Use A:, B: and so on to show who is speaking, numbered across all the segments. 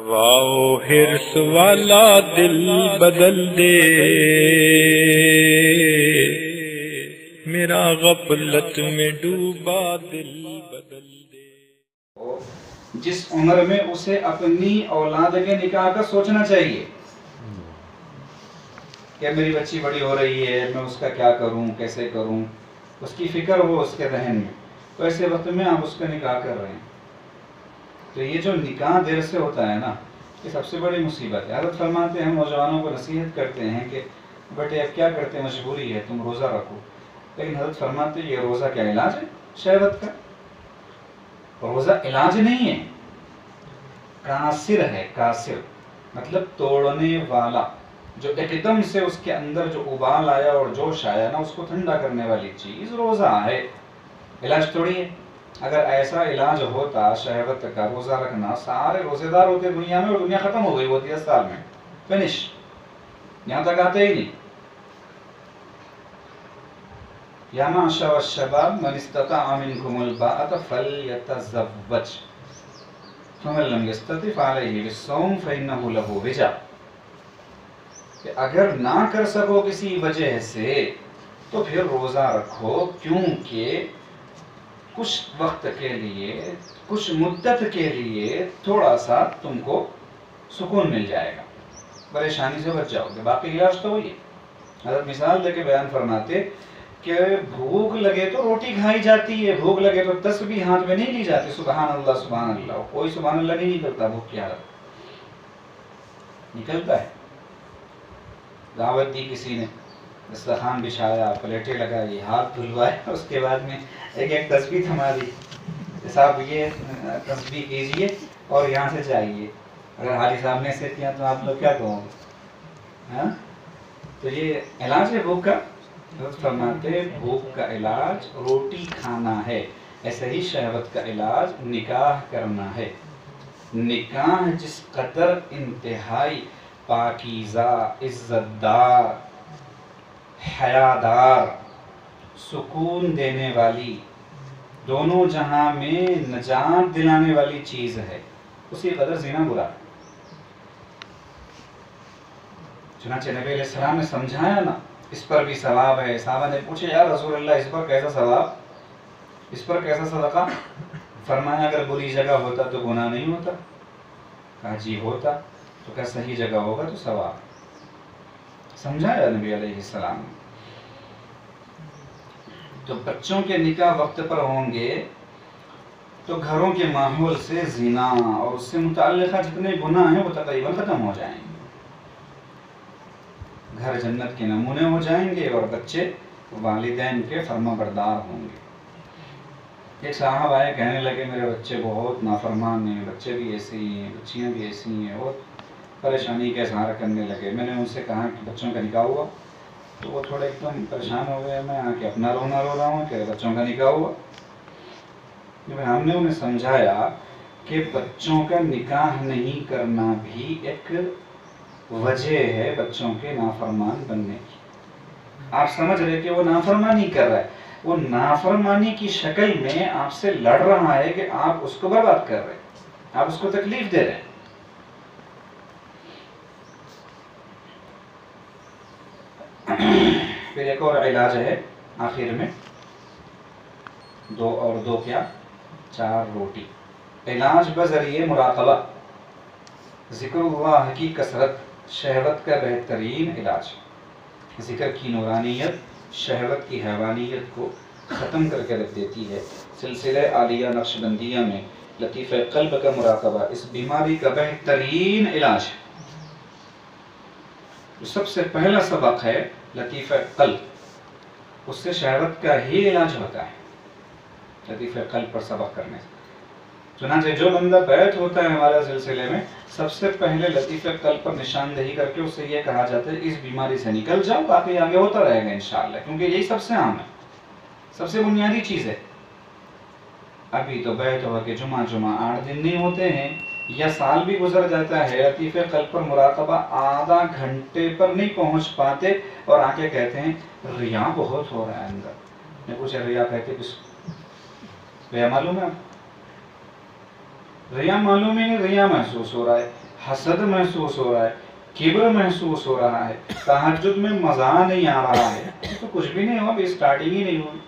A: واؤ ہرس والا دل بدل دے میرا غفلت میں ڈوبا دل بدل دے۔
B: جس عمر میں اسے اپنی اولاد کے نکاح کا سوچنا چاہیے کہ میری بچی بڑی ہو رہی ہے، میں اس کا کیا کروں، کیسے کروں، اس کی فکر ہو اس کے ذہن میں، تو ایسے وقت میں آپ اس کا نکاح کر رہے ہیں۔ تو یہ جو نکاح دیر سے ہوتا ہے نا، یہ سب سے بڑی مصیبت ہے۔ حضرت فرماتے ہیں، ہم نوجوانوں کو نصیحت کرتے ہیں کہ بیٹے اب کیا کرتے، مجبوری ہے، تم روزہ رکھو، لیکن حضرت فرماتے ہیں یہ روزہ کیا علاج ہے شہوت کا؟ روزہ علاج نہیں ہے، کاسر ہے، کاسر مطلب توڑنے والا، جو ایک دم سے اس کے اندر جو ابال آیا اور جوش آیا نا، اس کو ٹھنڈا کرنے والی چیز روزہ ہے، علاج تھوڑی ہے۔ اگر ایسا علاج ہوتا شہوت کا روزہ رکھنا، سارے روزے دار ہوتے دنیا میں اور دنیا ختم ہو گئی ہوتی 10 سال میں، فنش، یہاں تک آتے ہی نہیں۔ یا معشر الشباب من استطاع منکم الباءۃ فلیتزوج فمن لم یستطع فعلیہ بالصوم فإنہ لہ وجاء، کہ اگر نہ کر سکو کسی وجہ سے تو پھر روزہ رکھو، کیونکہ کچھ وقت کے لیے، کچھ مدت کے لیے تھوڑا سا تم کو سکون مل جائے گا، پریشانی سے بچ جاؤ گے، باقی علاج تو وہی ہے۔ حضرت مثال دے کے بیان فرماتے کہ بھوک لگے تو روٹی کھائی جاتی ہے، بھوک لگے تو تسبیح ہاتھ میں نہیں لی جاتی، سبحان اللہ سبحان اللہ، کوئی سبحان اللہ نہیں نکلتا بھوک کی حالت نکلتا ہے۔ دعوت دی کسی نے، دسترخوان بچھایا، پلیٹیں لگائی، ہاتھ دھلوائے، اس کے بعد میں ایک ایک تسبیح تھما دی، صاحب یہ تسبیح کیجئے اور یہاں سے جائیے، اگر حاجی صاحب نے سے کیا تو آپ لوگ کیا کہو گے؟ تو یہ علاج ہے بھوک کا؟ حضرت فرماتے بھوک کا علاج روٹی کھانا ہے، ایسے ہی شہوت کا علاج نکاح کرنا ہے۔ نکاح جس قدر انتہائی پاکیزہ، عزت دار، حیادار، سکون دینے والی، دونوں جہاں میں نجات دلانے والی چیز ہے، اسی قدر زنا برا۔ چنانچہ نبی علیہ السلام نے سمجھایا نا، اس پر بھی ثواب ہے۔ صحابہ نے پوچھے یا رسول اللہ اس پر کیسا ثواب، اس پر کیسا صدقہ؟ فرمایا اگر بری جگہ ہوتا تو گناہ نہیں ہوتا؟ کہا جی ہوتا، تو کیا صحیح جگہ ہوگا تو ثواب، سمجھایا نبی علیہ السلام نے۔ تو بچوں کے نکاح وقت پر ہوں گے تو گھروں کے ماحول سے زنا اور اس سے متعلقہ جتنے گناہ ہیں وہ تقریباً ختم ہو جائیں گے، گھر جنت کے نمونے ہو جائیں گے اور بچے والدین کے فرما بردار ہوں گے۔ ایک صاحب آئے، کہنے لگے میرے بچے بہت نافرمان ہیں، بچے بھی ایسے ہی ہیں، بچیاں بھی ایسی ہیں، اور پریشانی کا اظہار کرنے لگے۔ میں نے ان سے کہا کہ بچوں کا نکاح ہوا؟ تو وہ تھوڑے ایک دم پریشان ہو گئے، میں آ کے اپنا رونا رو رہا ہوں کہ بچوں کا نکاح ہوا۔ ہم نے انہیں سمجھایا کہ بچوں کا نکاح نہیں کرنا بھی ایک وجہ ہے بچوں کے نافرمان بننے کی۔ آپ سمجھ رہے کہ وہ نافرمانی کر رہا ہے، وہ نافرمانی کی شکل میں آپ سے لڑ رہا ہے کہ آپ اس کو برباد کر رہے ہیں، آپ اس کو تکلیف دے رہے ہیں۔ پھر ایک اور علاج ہے آخر میں، 2 اور 2 کیا 4 روٹی، علاج بذریعہ مراقبہ، ذکر اللہ کی کثرت شہوت کا بہترین علاج۔ ذکر کی نورانیت شہوت کی حیوانیت کو ختم کر کے رکھ دیتی ہے۔ سلسلہ عالیہ نقشبندیہ میں لطیفہ قلب کا مراقبہ اس بیماری کا بہترین علاج ہے۔ سب سے پہلا سبق ہے لطیفہ قلب، اس سے شہوت کا ہی علاج ہوتا ہے، لطیفہ قلب پر سبق کرنے سے۔ چنانچہ جو بندہ بیعت ہوتا ہے ہمارے سلسلے میں، سب سے پہلے لطیفہ قلب پر نشاندہی کر کے اس سے یہ کہا جاتا ہے اس بیماری سے نکل جاؤ، باقی آگے ہوتا رہے گا انشاءاللہ، کیونکہ یہی سب سے عام ہے، سب سے بنیادی چیز ہے۔ ابھی تو بیعت ہوا کہ جمعہ 8 دن نہیں ہوتے ہیں، یا سال بھی گزر جاتا ہے، لطیفہ قلب پر مراقبہ آدھا گھنٹے پر نہیں پہنچ پاتے، اور آ کے کہتے ہیں ریا بہت ہو رہا ہے اندر۔ میں پوچھا ریا کہتے کس کو؟ ریا معلوم ہے آپ؟ ریا معلوم ہی نہیں، ریا محسوس ہو رہا ہے۔ حسد محسوس ہو رہا ہے، کبر محسوس ہو رہا ہے، تہجد میں مزہ نہیں آ رہا ہے، تو کچھ بھی نہیں ہوا، اسٹارٹنگ ہی نہیں ہوئی،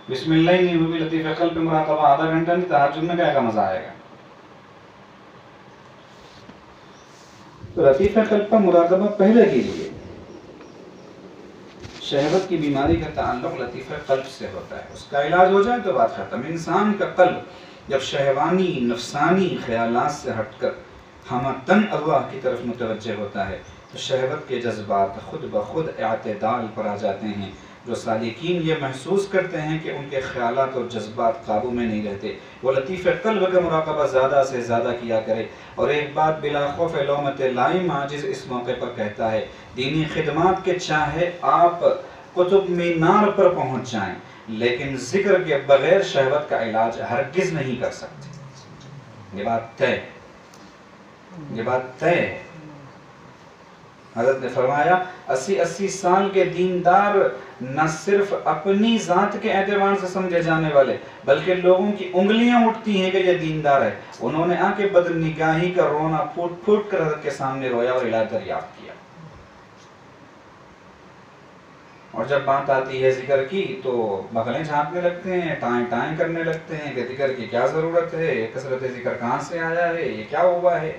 B: بسم اللہ ہی نہیں ہوئی، لطیف قلب مراقبہ آدھا گھنٹہ نہیں، تہجد میں کیا کا مزہ آئے گا؟ تو لطیف قلب کا مراقبہ پہلے کیجیے۔ شہوت کی بیماری کا تعلق لطیف قلب سے ہوتا ہے، اس کا علاج ہو جائے تو بات ختم۔ انسان کا قلب جب شہوانی نفسانی خیالات سے ہٹ کر ہمتن اللہ کی طرف متوجہ ہوتا ہے تو شہوت کے جذبات خود بخود اعتدال پر آ جاتے ہیں۔ جو سالکین یہ محسوس کرتے ہیں کہ ان کے خیالات اور جذبات قابو میں نہیں رہتے، وہ لطیف قلب کا مراقبہ زیادہ سے زیادہ کیا کرے۔ اور ایک بات بلا خوف لومت لائم عاجز اس موقع پر کہتا ہے، دینی خدمات کے چاہے آپ قطب مینار پر پہنچ جائیں لیکن ذکر کے بغیر شہوت کا علاج ہرگز نہیں کر سکتے۔ یہ بات طے، یہ بات طے ہے۔ حضرت نے فرمایا 80 سال کے دیندار نہ صرف اپنی ذات کے اعتبار سے سمجھے جانے والے بلکہ لوگوں کی انگلیاں اٹھتی ہیں کہ یہ دیندار ہے۔ انہوں نے آ کے بد نگاہی کا رونا پھوٹ پھوٹ کر حضرت کے سامنے رویا اور علاج دریافت کیا۔ اور جب بات آتی ہے ذکر کی تو بغلیں جھانکنے لگتے ہیں، ٹائیں ٹائیں کرنے لگتے ہیں کہ ذکر کی کیا ضرورت ہے، کثرت ذکر کہاں سے آیا ہے، یہ کیا ہوا ہے۔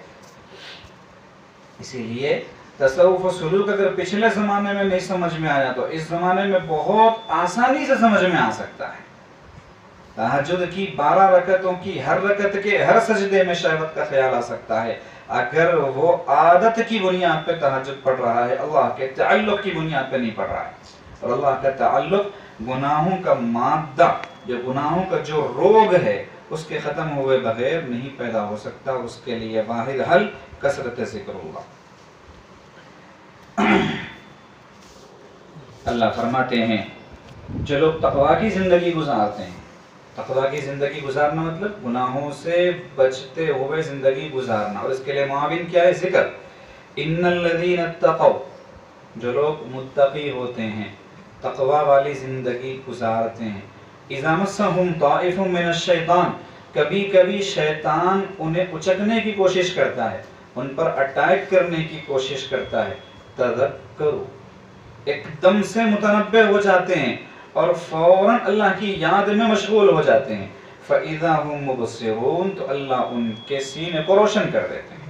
B: اسی لیے تصوف و سلوک اگر پچھلے زمانے میں نہیں سمجھ میں آیا تو اس زمانے میں بہت آسانی سے سمجھ میں آ سکتا ہے۔ تہجد کی 12 رکعتوں کی ہر رکعت کے ہر سجدے میں شہوت کا خیال آ سکتا ہے اگر وہ عادت کی بنیاد پہ تہجد پڑھ رہا ہے، اللہ کے تعلق کی بنیاد پہ نہیں پڑھ رہا ہے۔ اور اللہ کا تعلق گناہوں کا مادہ، جو گناہوں کا جو روگ ہے اس کے ختم ہوئے بغیر نہیں پیدا ہو سکتا۔ اس کے لیے واحد حل کثرت ذکر ہوگا۔ اللہ فرماتے ہیں جو لوگ تقویٰ کی زندگی گزارتے ہیں، تقویٰ کی زندگی گزارنا مطلب گناہوں سے بچتے ہوئے زندگی گزارنا، اور اس کے لیے معاون کیا ہے؟ ذکر۔ ان الذین اتقوا، جو لوگ متقی ہوتے ہیں، تقویٰ والی زندگی گزارتے ہیں، اذا مسہم طائف من الشیطان، کبھی کبھی شیطان انہیں اچکنے کی کوشش کرتا ہے، ان پر اٹیک کرنے کی کوشش کرتا ہے، تذکروا، ایک دم سے متنبہ ہو جاتے ہیں اور فوراً اللہ کی یاد میں مشغول ہو جاتے ہیں، فَإِذَا هُمْ مُبْصِرُونَ، تو اللہ ان کے سینے کو روشن کر دیتے ہیں۔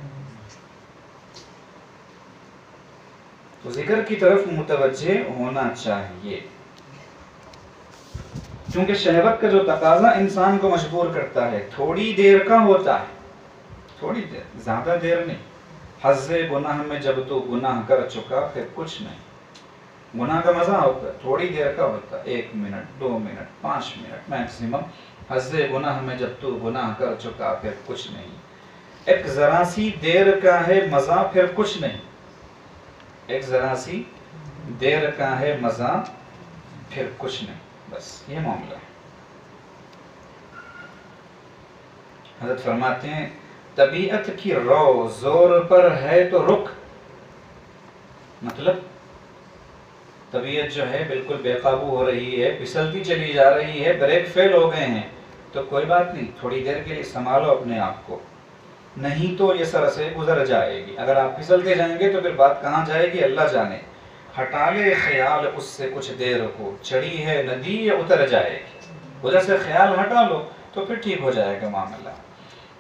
B: تو ذکر کی طرف متوجہ ہونا چاہیے، کیونکہ شہوت کا جو تقاضا انسان کو مجبور کرتا ہے تھوڑی دیر کا ہوتا ہے، تھوڑی دیر، زیادہ دیر نہیں۔ حظ گناہ میں جب تو گناہ کر چکا پھر کچھ نہیں۔ گناہ کا مزہ ہوتا ہے، تھوڑی دیر کا ہوتا ہے، 1 منٹ 2 منٹ 5 منٹ میکسیمم۔ حظ گناہ میں جب تو گناہ کر چکا پھر کچھ نہیں۔ ایک ذرا سی دیر کا ہے مزہ، پھر کچھ نہیں۔ ایک ذرا سی دیر کا ہے مزہ، پھر کچھ نہیں، بس یہ معاملہ ہے۔ حضرت فرماتے ہیں طبیعت کی رو زور پر ہے تو رک، مطلب طبیعت جو ہے بالکل بے قابو ہو رہی ہے، پھسلتی چلی جا رہی ہے، بریک فیل ہو گئے ہیں، تو کوئی بات نہیں، تھوڑی دیر کے لیے سنبھالو اپنے آپ کو، نہیں تو یہ سر سے گزر جائے گی۔ اگر آپ پھسلتے جائیں گے تو پھر بات کہاں جائے گی اللہ جانے۔ ہٹا لے خیال اس سے کچھ دیر کو، چڑھی ہے ندی یا اتر جائے گی، ادھر سے خیال ہٹا لو تو پھر ٹھیک ہو جائے گا معاملہ۔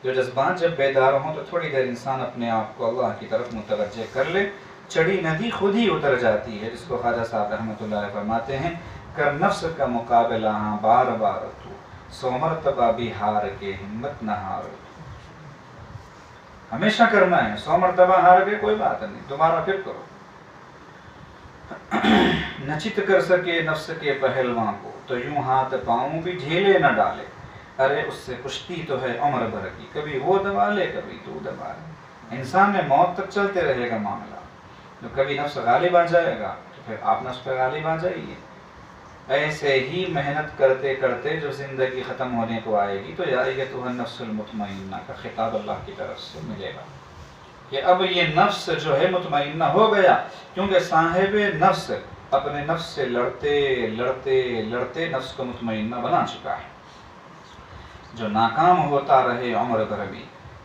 B: جو جذبات جب بیدار ہوں تو تھوڑی دیر انسان اپنے آپ کو اللہ کی طرف متوجہ کر لے، چڑھی ندی خود ہی اتر جاتی ہے، جس کو خواجہ صاحب رحمۃ اللہ فرماتے ہیں کر نفس کا مقابلہ ہاں بار بار تو، 100 مرتبہ بھی ہار کے ہمت نہ ہار، ہمیشہ کرنا ہے، 100 مرتبہ ہار کے کوئی بات نہیں، دوبارہ پھر کرو۔ نہ چت کر سکے نفس کے پہلواں کو تو یوں ہاتھ پاؤں بھی ڈھیلے نہ ڈالے، ارے اس سے کشتی تو ہے عمر بھر کی، کبھی وہ دبا لے کبھی تو دبا لے۔ انسان میں موت تک چلتے رہے گا معاملہ، تو کبھی نفس غالب آ جائے گا تو پھر آپ نفس پہ غالب آ جائیے۔ ایسے ہی محنت کرتے کرتے جو زندگی ختم ہونے کو آئے گی تو یا ایتھا النفس المطمئنہ کا خطاب اللہ کی طرف سے ملے گا کہ اب یہ نفس جو ہے مطمئنہ ہو گیا، کیونکہ صاحب نفس اپنے نفس سے لڑتے لڑتے لڑتے نفس کو مطمئنہ بنا چکا ہے۔ جو ناکام ہوتا رہے عمر بھر بھی،